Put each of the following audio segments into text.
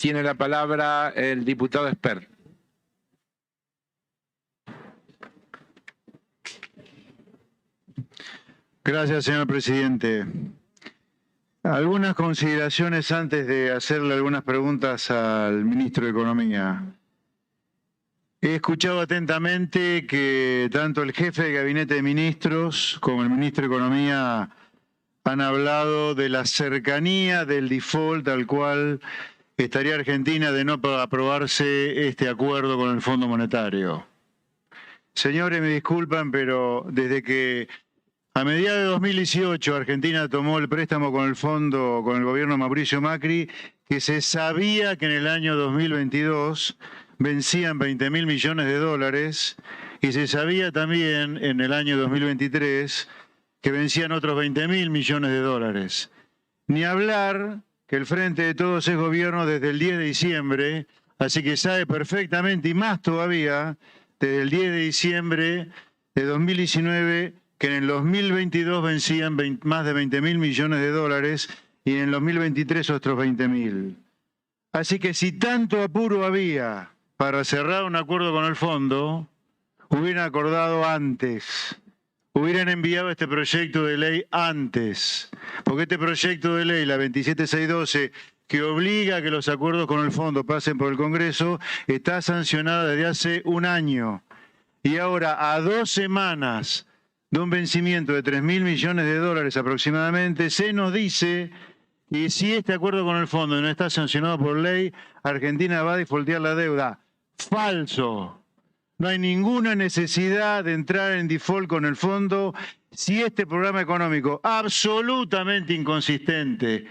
Tiene la palabra el diputado Esper. Gracias, señor presidente. Algunas consideraciones antes de hacerle algunas preguntas al ministro de Economía. He escuchado atentamente que tanto el jefe de gabinete de ministros como el ministro de Economía han hablado de la cercanía del default al cual estaría Argentina de no aprobarse este acuerdo con el Fondo Monetario. Señores, me disculpan, pero desde que a mediados de 2018 Argentina tomó el préstamo con el fondo, con el gobierno Mauricio Macri, que se sabía que en el año 2022 vencían 20.000 millones de dólares y se sabía también en el año 2023 que vencían otros 20.000 millones de dólares. Ni hablar que el Frente de Todos es gobierno desde el 10 de diciembre, así que sabe perfectamente, y más todavía, desde el 10 de diciembre de 2019, que en el 2022 vencían más de 20.000 millones de dólares y en el 2023 otros 20.000. Así que si tanto apuro había para cerrar un acuerdo con el fondo, hubieran acordado antes, hubieran enviado este proyecto de ley antes, porque este proyecto de ley, la 27612, que obliga a que los acuerdos con el fondo pasen por el Congreso, está sancionada desde hace un año. Y ahora, a 2 semanas de un vencimiento de 3.000 millones de dólares aproximadamente, se nos dice que si este acuerdo con el fondo no está sancionado por ley, Argentina va a defaultear la deuda. Falso. No hay ninguna necesidad de entrar en default con el fondo si este programa económico absolutamente inconsistente,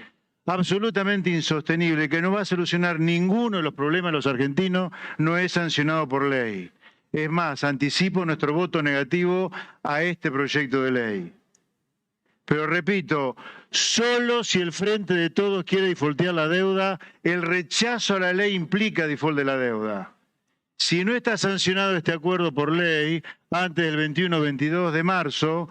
absolutamente insostenible, que no va a solucionar ninguno de los problemas de los argentinos, no es sancionado por ley. Es más, anticipo nuestro voto negativo a este proyecto de ley. Pero repito, solo si el Frente de Todos quiere defaultear la deuda, el rechazo a la ley implica default de la deuda. Si no está sancionado este acuerdo por ley, antes del 21 o 22 de marzo,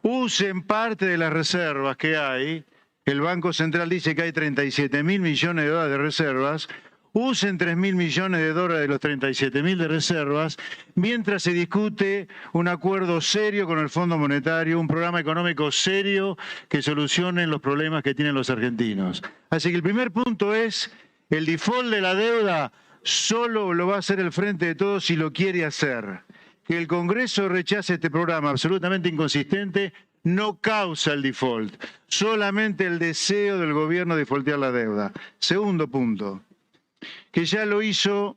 usen parte de las reservas que hay. El Banco Central dice que hay 37.000 millones de dólares de reservas. Usen 3.000 millones de dólares de los 37.000 de reservas, mientras se discute un acuerdo serio con el Fondo Monetario, un programa económico serio que solucione los problemas que tienen los argentinos. Así que el primer punto es, el default de la deuda solo lo va a hacer el Frente de Todos si lo quiere hacer. Que el Congreso rechace este programa absolutamente inconsistente no causa el default, solamente el deseo del gobierno de defaultear la deuda. Segundo punto, que ya lo hizo,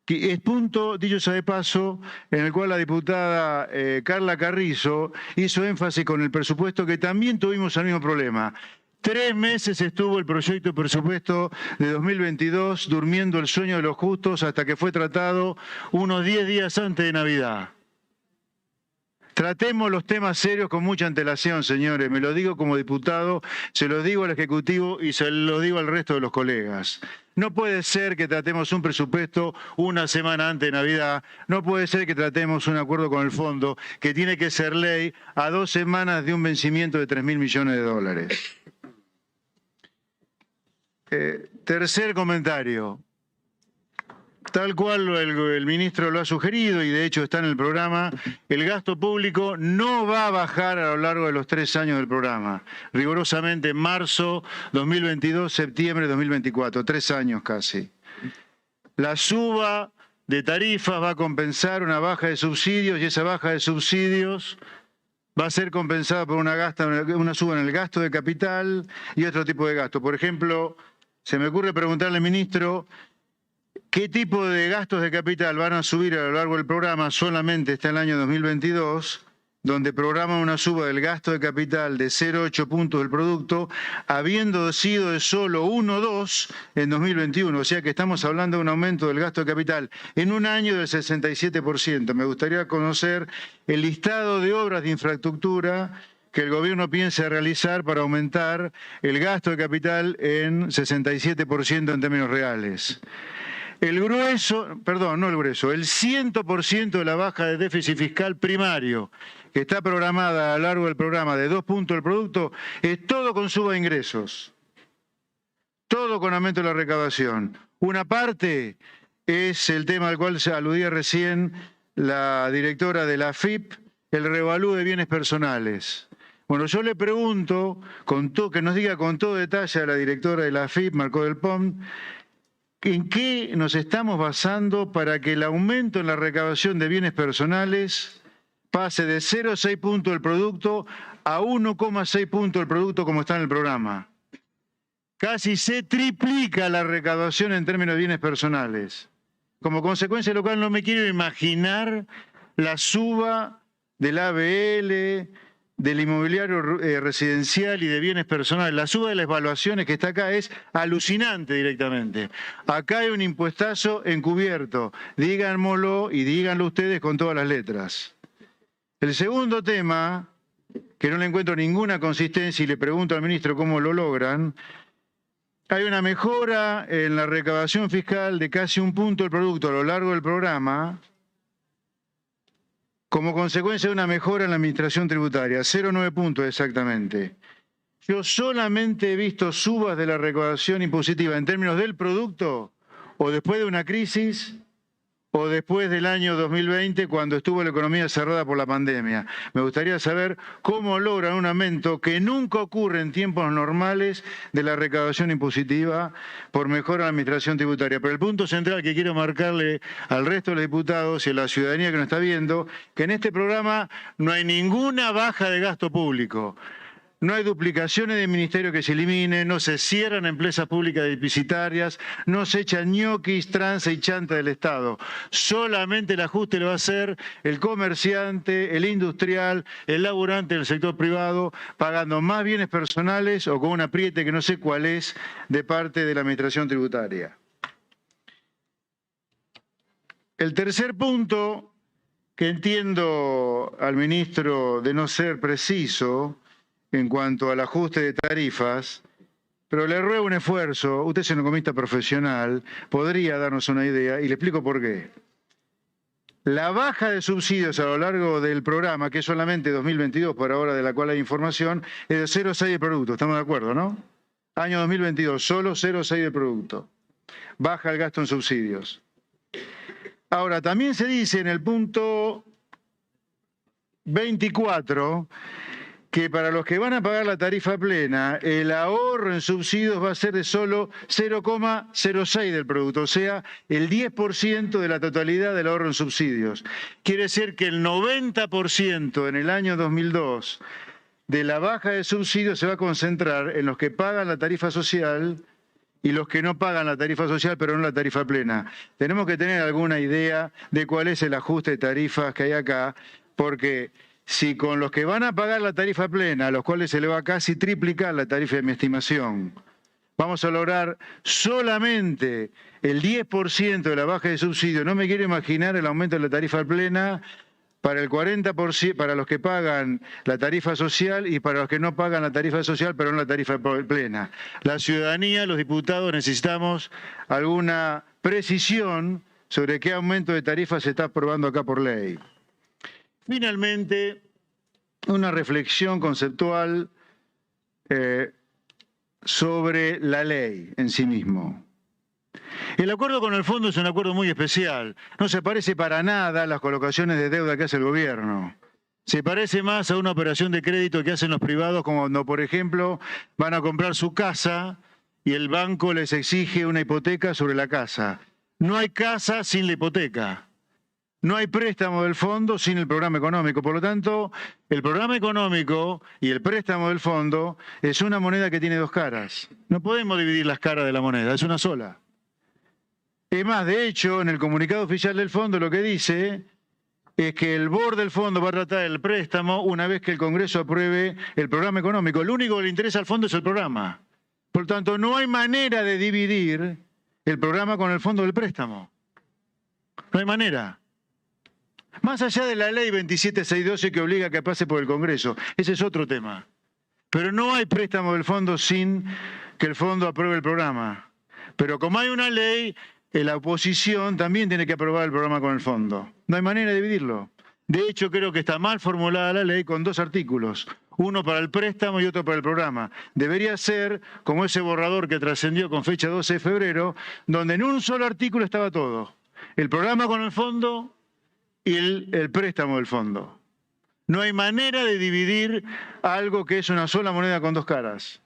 que es punto, dicho sea de paso, en el cual la diputada Carla Carrizo hizo énfasis con el presupuesto, que también tuvimos el mismo problema. 3 meses estuvo el proyecto de presupuesto de 2022 durmiendo el sueño de los justos hasta que fue tratado unos 10 días antes de Navidad. Tratemos los temas serios con mucha antelación, señores. Me lo digo como diputado, se lo digo al Ejecutivo y se lo digo al resto de los colegas. No puede ser que tratemos un presupuesto una semana antes de Navidad. No puede ser que tratemos un acuerdo con el fondo que tiene que ser ley a 2 semanas de un vencimiento de 3.000 millones de dólares. Tercer comentario. Tal cual el ministro lo ha sugerido y de hecho está en el programa, el gasto público no va a bajar a lo largo de los 3 años del programa. Rigurosamente marzo 2022, septiembre 2024, 3 años casi. La suba de tarifas va a compensar una baja de subsidios y esa baja de subsidios va a ser compensada por una suba en el gasto de capital y otro tipo de gasto. Por ejemplo, se me ocurre preguntarle al ministro qué tipo de gastos de capital van a subir a lo largo del programa. Solamente está el año 2022, donde programa una suba del gasto de capital de 0,8 puntos del producto, habiendo sido de solo 1,2 en 2021. O sea que estamos hablando de un aumento del gasto de capital en un año del 67%. Me gustaría conocer el listado de obras de infraestructura que el gobierno piensa realizar para aumentar el gasto de capital en 67% en términos reales. El 100% de la baja de déficit fiscal primario que está programada a lo largo del programa de 2 puntos del producto es todo con suba de ingresos, todo con aumento de la recaudación. Una parte es el tema al cual se aludía recién la directora de la AFIP, el revalúo de bienes personales. Bueno, yo le pregunto, que nos diga con todo detalle a la directora de la AFIP, Marco del POM, ¿en qué nos estamos basando para que el aumento en la recaudación de bienes personales pase de 0,6 puntos del producto a 1,6 puntos del producto como está en el programa? Casi se triplica la recaudación en términos de bienes personales. Como consecuencia, lo cual no me quiero imaginar la suba del ABL, del inmobiliario residencial y de bienes personales. La suba de las evaluaciones que está acá es alucinante directamente. Acá hay un impuestazo encubierto. Díganmelo y díganlo ustedes con todas las letras. El segundo tema, que no le encuentro ninguna consistencia y le pregunto al ministro cómo lo logran, hay una mejora en la recaudación fiscal de casi 1 punto del producto a lo largo del programa, como consecuencia de una mejora en la administración tributaria, 0,9 puntos exactamente. Yo solamente he visto subas de la recaudación impositiva en términos del producto, o después de una crisis, o después del año 2020, cuando estuvo la economía cerrada por la pandemia. Me gustaría saber cómo logran un aumento que nunca ocurre en tiempos normales de la recaudación impositiva por mejora en la administración tributaria. Pero el punto central que quiero marcarle al resto de los diputados y a la ciudadanía que nos está viendo, que en este programa no hay ninguna baja de gasto público. No hay duplicaciones de ministerios que se eliminen, no se cierran empresas públicas deficitarias, no se echan ñoquis, tranza y chanta del Estado. Solamente el ajuste lo va a hacer el comerciante, el industrial, el laburante del sector privado, pagando más bienes personales o con un apriete que no sé cuál es de parte de la administración tributaria. El tercer punto, que entiendo al ministro de no ser preciso en cuanto al ajuste de tarifas, pero le ruego un esfuerzo. Usted es un economista profesional, podría darnos una idea y le explico por qué. La baja de subsidios a lo largo del programa, que es solamente 2022 por ahora de la cual hay información, es de 0,6 de producto. ¿Estamos de acuerdo, no? Año 2022, solo 0,6 de producto. Baja el gasto en subsidios. Ahora, también se dice en el punto 24 que para los que van a pagar la tarifa plena, el ahorro en subsidios va a ser de solo 0,06 del producto, o sea, el 10% de la totalidad del ahorro en subsidios. Quiere decir que el 90% en el año 2002 de la baja de subsidios se va a concentrar en los que pagan la tarifa social y los que no pagan la tarifa social, pero no la tarifa plena. Tenemos que tener alguna idea de cuál es el ajuste de tarifas que hay acá, porque si con los que van a pagar la tarifa plena, a los cuales se le va a casi triplicar la tarifa de mi estimación, vamos a lograr solamente el 10% de la baja de subsidio, no me quiero imaginar el aumento de la tarifa plena para el 40%, para los que pagan la tarifa social y para los que no pagan la tarifa social, pero no la tarifa plena. La ciudadanía, los diputados, necesitamos alguna precisión sobre qué aumento de tarifa se está aprobando acá por ley. Finalmente, una reflexión conceptual sobre la ley en sí mismo. El acuerdo con el fondo es un acuerdo muy especial. No se parece para nada a las colocaciones de deuda que hace el gobierno. Se parece más a una operación de crédito que hacen los privados cuando, por ejemplo, van a comprar su casa y el banco les exige una hipoteca sobre la casa. No hay casa sin la hipoteca. No hay préstamo del fondo sin el programa económico. Por lo tanto, el programa económico y el préstamo del fondo es una moneda que tiene dos caras. No podemos dividir las caras de la moneda, es una sola. Es más, de hecho, en el comunicado oficial del fondo lo que dice es que el board del fondo va a tratar el préstamo una vez que el Congreso apruebe el programa económico. Lo único que le interesa al fondo es el programa. Por lo tanto, no hay manera de dividir el programa con el fondo del préstamo. No hay manera. Más allá de la ley 27612 que obliga a que pase por el Congreso, ese es otro tema. Pero no hay préstamo del fondo sin que el fondo apruebe el programa. Pero como hay una ley, la oposición también tiene que aprobar el programa con el fondo. No hay manera de dividirlo. De hecho, creo que está mal formulada la ley con dos artículos. uno para el préstamo y otro para el programa. Debería ser como ese borrador que trascendió con fecha 12 de febrero, donde en un solo artículo estaba todo. El programa con el fondo y el préstamo del fondo. No hay manera de dividir algo que es una sola moneda con dos caras.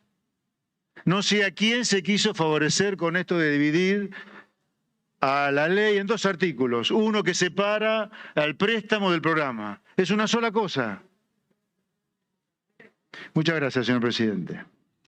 No sé a quién se quiso favorecer con esto de dividir a la ley en dos artículos. Uno que separa al préstamo del programa. Es una sola cosa. Muchas gracias, señor presidente.